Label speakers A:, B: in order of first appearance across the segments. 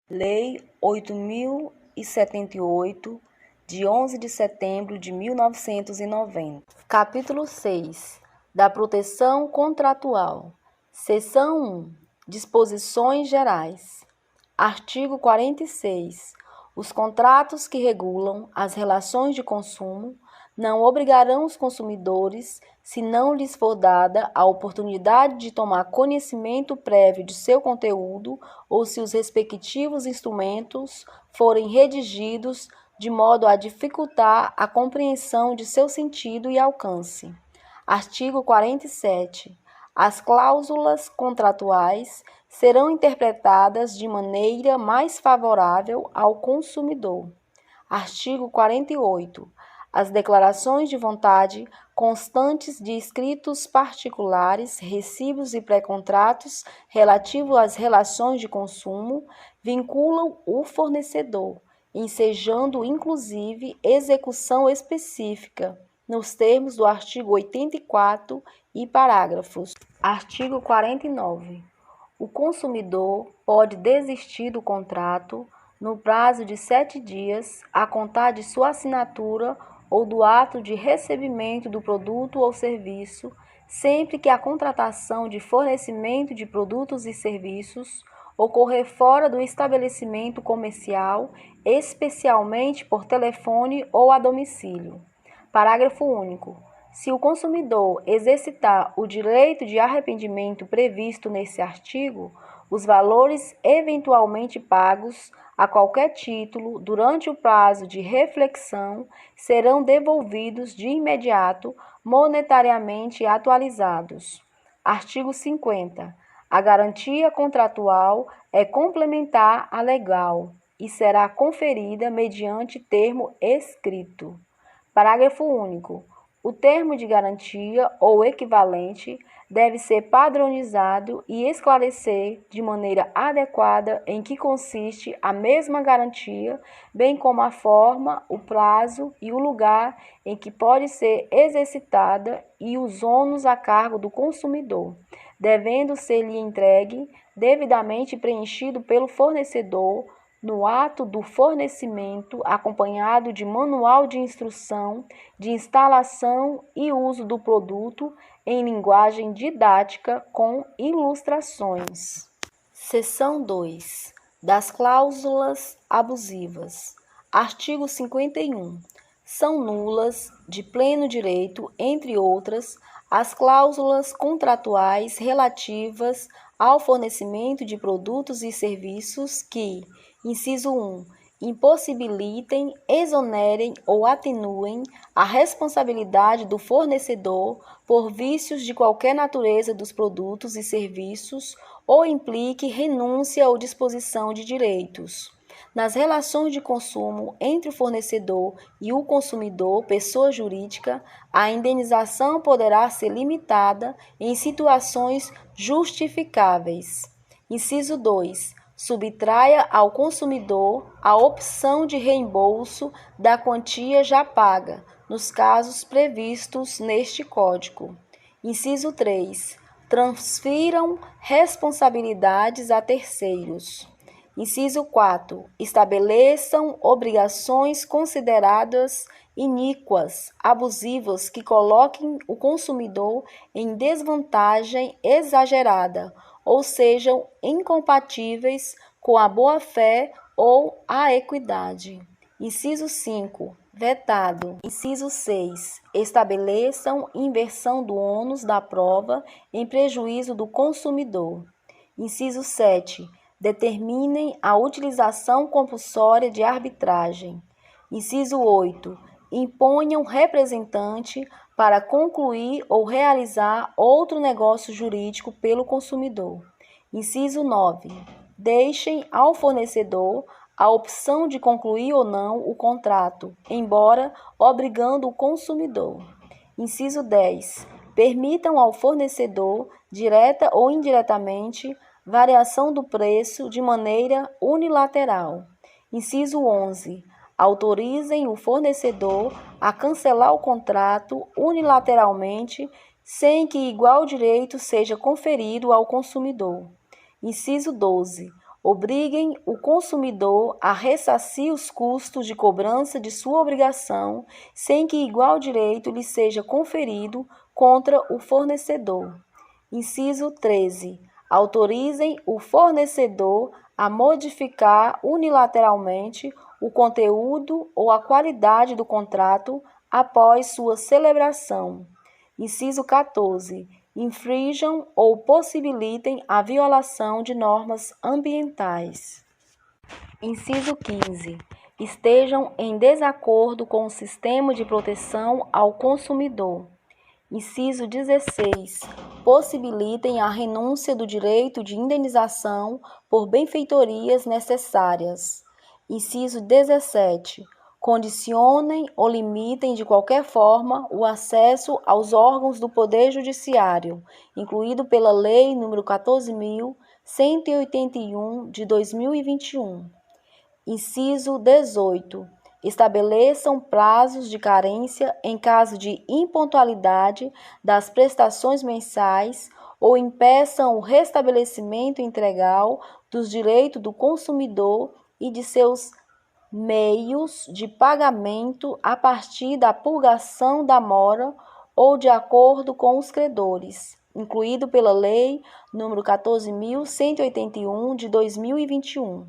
A: Lei 8.078, de 11 de setembro de 1990. Capítulo 6. Da proteção contratual. Seção 1. Disposições gerais. Artigo 46. Os contratos que regulam as relações de consumo não obrigarão os consumidores, se não lhes for dada a oportunidade de tomar conhecimento prévio de seu conteúdo ou se os respectivos instrumentos forem redigidos de modo a dificultar a compreensão de seu sentido e alcance. Artigo 47. As cláusulas contratuais serão interpretadas de maneira mais favorável ao consumidor. Artigo 48. As declarações de vontade constantes de escritos particulares, recibos e pré-contratos relativos às relações de consumo vinculam o fornecedor, ensejando inclusive execução específica, nos termos do artigo 84 e parágrafos. Artigo 49. O consumidor pode desistir do contrato no prazo de 7 dias, a contar de sua assinatura ou do ato de recebimento do produto ou serviço, sempre que a contratação de fornecimento de produtos e serviços ocorrer fora do estabelecimento comercial, especialmente por telefone ou a domicílio. Parágrafo único. Se o consumidor exercitar o direito de arrependimento previsto nesse artigo, os valores eventualmente pagos a qualquer título durante o prazo de reflexão serão devolvidos de imediato, monetariamente atualizados. Artigo 50. A garantia contratual é complementar à legal e será conferida mediante termo escrito. Parágrafo único. O termo de garantia ou equivalente deve ser padronizado e esclarecer de maneira adequada em que consiste a mesma garantia, bem como a forma, o prazo e o lugar em que pode ser exercitada e os ônus a cargo do consumidor, devendo ser-lhe entregue devidamente preenchido pelo fornecedor no ato do fornecimento, acompanhado de manual de instrução, de instalação e uso do produto em linguagem didática com ilustrações. Seção 2. Das cláusulas abusivas. Artigo 51. São nulas, de pleno direito, entre outras, as cláusulas contratuais relativas ao fornecimento de produtos e serviços que, inciso 1, impossibilitem, exonerem ou atenuem a responsabilidade do fornecedor por vícios de qualquer natureza dos produtos e serviços ou implique renúncia ou disposição de direitos. Nas relações de consumo entre o fornecedor e o consumidor, pessoa jurídica, a indenização poderá ser limitada em situações justificáveis. Inciso 2. Subtraia ao consumidor a opção de reembolso da quantia já paga, nos casos previstos neste Código. Inciso 3. Transfiram responsabilidades a terceiros. Inciso 4. Estabeleçam obrigações consideradas iníquas, abusivas, que coloquem o consumidor em desvantagem exagerada, ou sejam incompatíveis com a boa-fé ou a equidade. Inciso 5. Vetado. Inciso 6. Estabeleçam inversão do ônus da prova em prejuízo do consumidor. Inciso 7. Determinem a utilização compulsória de arbitragem. Inciso 8. Imponham representante para concluir ou realizar outro negócio jurídico pelo consumidor. Inciso 9. Deixem ao fornecedor a opção de concluir ou não o contrato, embora obrigando o consumidor. Inciso 10. Permitam ao fornecedor, direta ou indiretamente, variação do preço de maneira unilateral. Inciso 11. Autorizem o fornecedor a cancelar o contrato unilateralmente, sem que igual direito seja conferido ao consumidor. Inciso 12. obriguem o consumidor a ressarcir os custos de cobrança de sua obrigação, sem que igual direito lhe seja conferido contra o fornecedor. Inciso 13. Autorizem o fornecedor a modificar unilateralmente o conteúdo ou a qualidade do contrato após sua celebração. Inciso 14. Infrinjam ou possibilitem a violação de normas ambientais. Inciso 15. Estejam em desacordo com o sistema de proteção ao consumidor. Inciso 16. Possibilitem a renúncia do direito de indenização por benfeitorias necessárias. Inciso 17. Condicionem ou limitem de qualquer forma o acesso aos órgãos do Poder Judiciário, incluído pela Lei nº 14.181, de 2021. Inciso 18. Estabeleçam prazos de carência em caso de impontualidade das prestações mensais ou impeçam o restabelecimento integral dos direitos do consumidor e de seus meios de pagamento a partir da purgação da mora ou de acordo com os credores, incluído pela Lei nº 14.181, de 2021.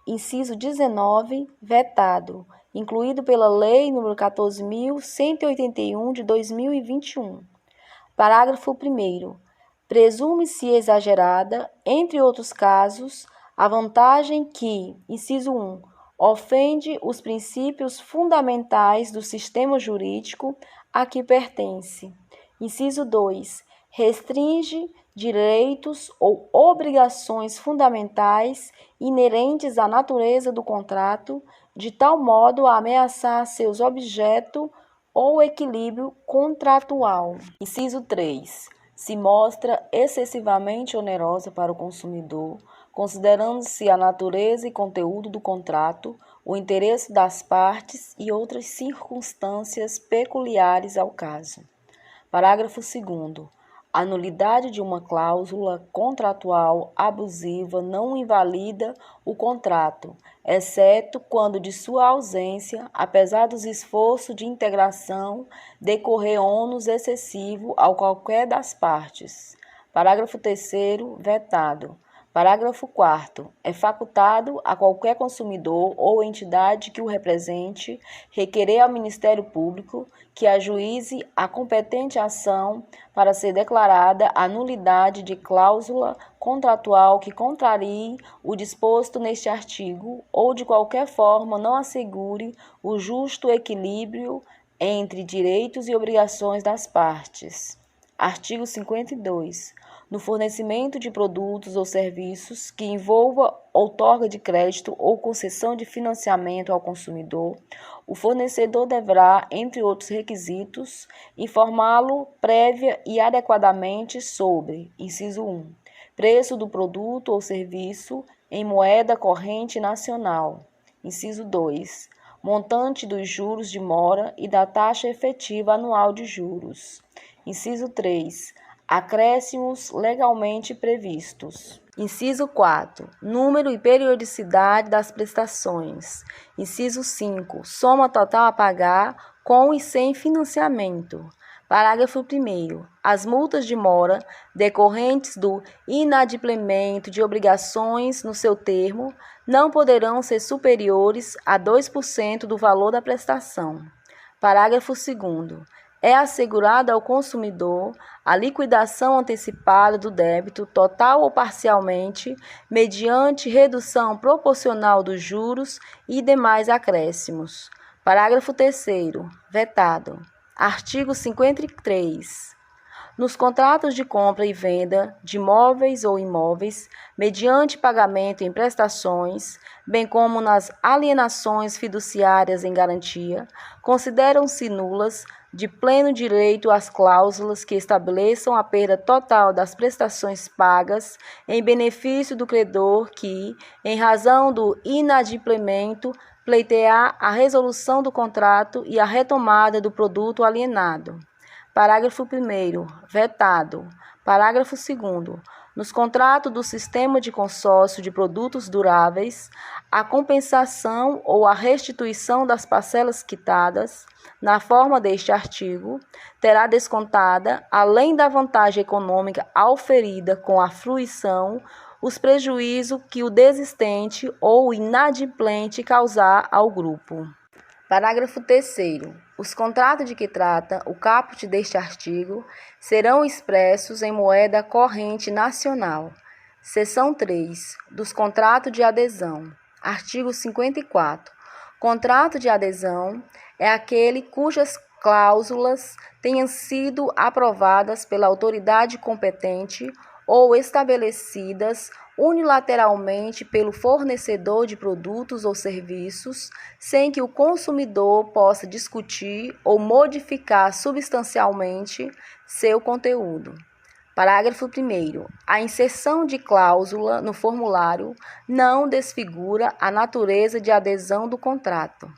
A: Inciso 19, vetado, incluído pela Lei nº 14.181, de 2021. Parágrafo 1º. Presume-se exagerada, entre outros casos, a vantagem que, inciso 1, ofende os princípios fundamentais do sistema jurídico a que pertence. Inciso 2. Restringe direitos ou obrigações fundamentais inerentes à natureza do contrato, de tal modo a ameaçar seus objetos ou equilíbrio contratual. Inciso 3. Se mostra excessivamente onerosa para o consumidor, considerando-se a natureza e conteúdo do contrato, o interesse das partes e outras circunstâncias peculiares ao caso. Parágrafo 2º. A nulidade de uma cláusula contratual abusiva não invalida o contrato, exceto quando de sua ausência, apesar dos esforços de integração, decorrer ônus excessivo a qualquer das partes. Parágrafo 3º, vetado. Parágrafo 4º. É facultado a qualquer consumidor ou entidade que o represente requerer ao Ministério Público que ajuíze a competente ação para ser declarada a nulidade de cláusula contratual que contrarie o disposto neste artigo ou de qualquer forma não assegure o justo equilíbrio entre direitos e obrigações das partes. Artigo 52. No fornecimento de produtos ou serviços que envolva outorga de crédito ou concessão de financiamento ao consumidor, o fornecedor deverá, entre outros requisitos, informá-lo prévia e adequadamente sobre, inciso 1, preço do produto ou serviço em moeda corrente nacional, inciso 2, montante dos juros de mora e da taxa efetiva anual de juros, inciso 3, acréscimos legalmente previstos. Inciso 4. Número e periodicidade das prestações. Inciso 5. Soma total a pagar com e sem financiamento. Parágrafo 1º. As multas de mora decorrentes do inadimplemento de obrigações no seu termo não poderão ser superiores a 2% do valor da prestação. Parágrafo 2º. É assegurada ao consumidor a liquidação antecipada do débito, total ou parcialmente, mediante redução proporcional dos juros e demais acréscimos. Parágrafo 3º. Vetado. Artigo 53. Nos contratos de compra e venda de móveis ou imóveis, mediante pagamento em prestações, bem como nas alienações fiduciárias em garantia, consideram-se nulas de pleno direito as cláusulas que estabeleçam a perda total das prestações pagas em benefício do credor que, em razão do inadimplemento, pleitear a resolução do contrato e a retomada do produto alienado. Parágrafo 1º. Vetado. Parágrafo 2º. Nos contratos do sistema de consórcio de produtos duráveis, a compensação ou a restituição das parcelas quitadas, na forma deste artigo, terá descontada, além da vantagem econômica auferida com a fruição, os prejuízos que o desistente ou o inadimplente causar ao grupo. Parágrafo 3º. Os contratos de que trata o caput deste artigo serão expressos em moeda corrente nacional. Seção 3. Dos contratos de adesão. Artigo 54. Contrato de adesão é aquele cujas cláusulas tenham sido aprovadas pela autoridade competente ou estabelecidas unilateralmente pelo fornecedor de produtos ou serviços, sem que o consumidor possa discutir ou modificar substancialmente seu conteúdo. Parágrafo 1º. A inserção de cláusula no formulário não desfigura a natureza de adesão do contrato.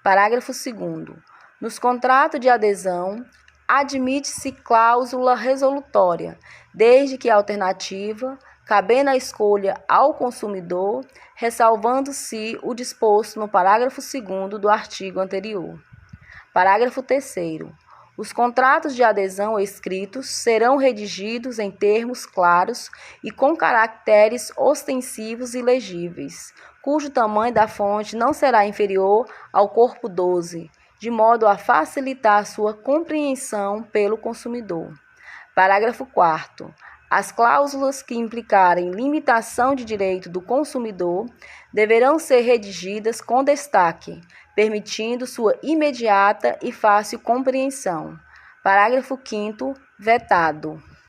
A: Parágrafo 2º. Nos contratos de adesão, admite-se cláusula resolutória, desde que a alternativa, cabendo a escolha ao consumidor, ressalvando-se o disposto no parágrafo 2º do artigo anterior. Parágrafo 3º. Os contratos de adesão escritos serão redigidos em termos claros e com caracteres ostensivos e legíveis, cujo tamanho da fonte não será inferior ao corpo 12, de modo a facilitar sua compreensão pelo consumidor. Parágrafo 4º. As cláusulas que implicarem limitação de direito do consumidor deverão ser redigidas com destaque, permitindo sua imediata e fácil compreensão. Parágrafo 5º. Vetado.